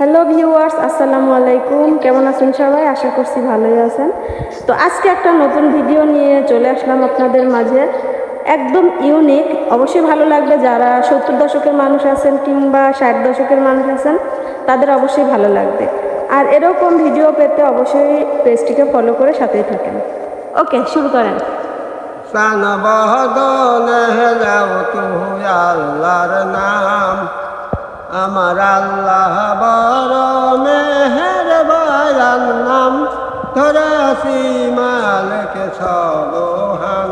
Hello viewers, আসসালামু আলাইকুম। কেমন আছেন সবাই? আশা করছি ভালোই আছেন। তো আজকে একটা নতুন ভিডিও নিয়ে চলে আসলাম আপনাদের মাঝে, একদম ইউনিক। অবশ্যই ভালো লাগবে। যারা 70 দশকের মানুষ আছেন কিংবা 60 দশকের মানুষ আছেন তাদের অবশ্যই ভালো লাগবে। আর এরকম ভিডিও পেতে অবশ্যই পেজটিকে ফলো করে সাথেই থাকেন। ওকে, শুরু করেন। আল্লাহর নাম আমার আল্লাহ বড় মেহেরবান নাম ধরাসি মালিক সবহান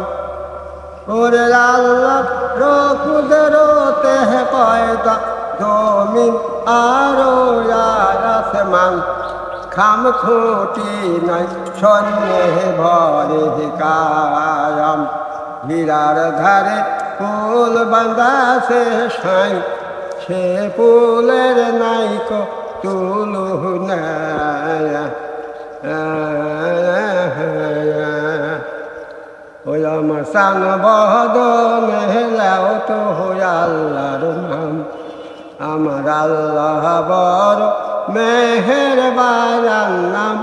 ওরে আল্লাহ কুদরতে পয়দা জমিন আরো আসমান খাম খুঁটি নাই সন্নে ভরে কায়াম হীরার ধারে ফুল বাঁধা সে সাই সে ফুলের নাইক তুলু ওই আমার সান বদন হেলাও তো আল্লাহর নাম আমার আল্লাহ বড় মেহেরবান নাম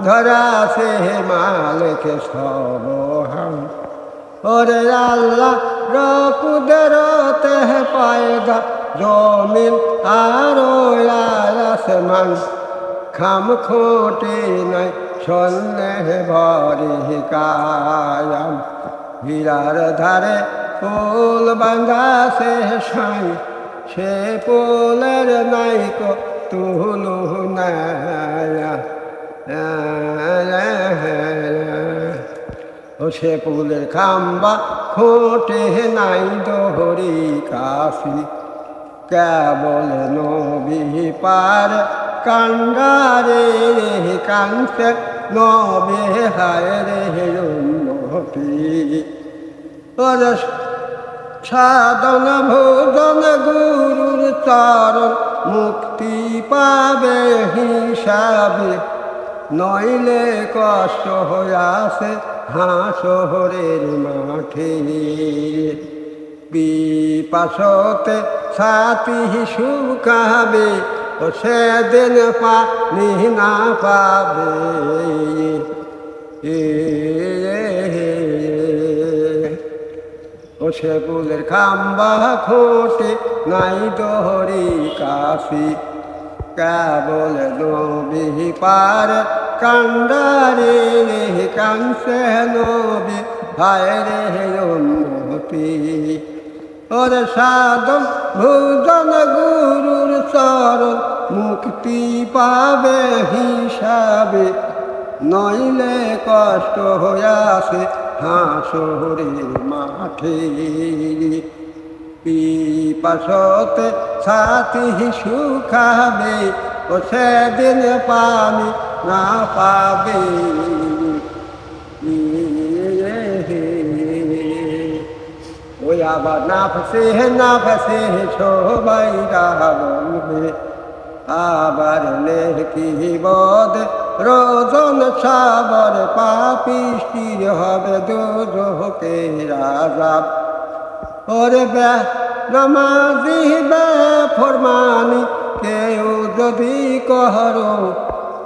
ধরা সে মালিক সবহান ওরে আল্লাহ কুদরতে পয়দা জমিন আরো আসমান খাম খুঁটি নাই সন্নে ভরি কায়াম হীরার ধারে ফুল বাঁধা সে সাই সে ফুলের নাইক তুলু ও সে ফুলের খাম্বা খোটে নাই দোহরি কাশি কেবল নবী পার কান্ডারে কান্তে নবে হায় রে উন্নতি ওর সাধন ভোজন গুরুর চরণ মুক্তি পাবে হিসাবে নইলে কষ্ট হইয়াছে হাসরের মাঠে বিপাশতে সাথী শুকাবে ও সেদিন পানি না পাবে ও সে ফুলের খাম্বা খোটে নাই দোহরি কাশি কেবল নবী পার কান্ডারে কাংসে নবী হায় রে উন্নতি ওর সাধন ভোজন গুরুর চরণ মুক্তি পাবে হিসাবে নইলে কষ্ট হইয়াছে হাসরের মাঠে পিপাসতে সাথী শুকাবে ও সেদিন পানি না পাবে ওই আবার না ফসে সবাই বলবে আবার নেকি বদ রোজন সাবর পাপিষ্টির হবে দোজখের আযাব ওরে নামাজি বেফরমানি কেউ যদি করো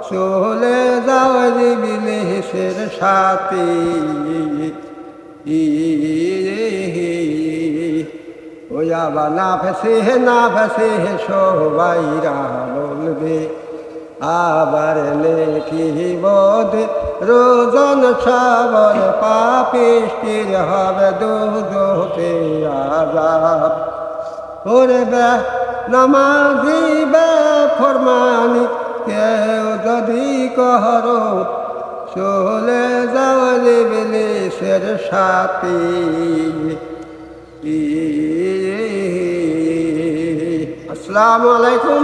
চলে যাও ইবলিসের সাথে ওই আবার না ফেসে সবাইরা বলবে আবার লেখি বোধ রোজন সাবর পাপিষ্টির হবে দোজখের আযাব ওরে নামাজি বেফরমানি কেউ যদি করো চলে যাও ইবলিসের সাথে আসসালামু আলাইকুম।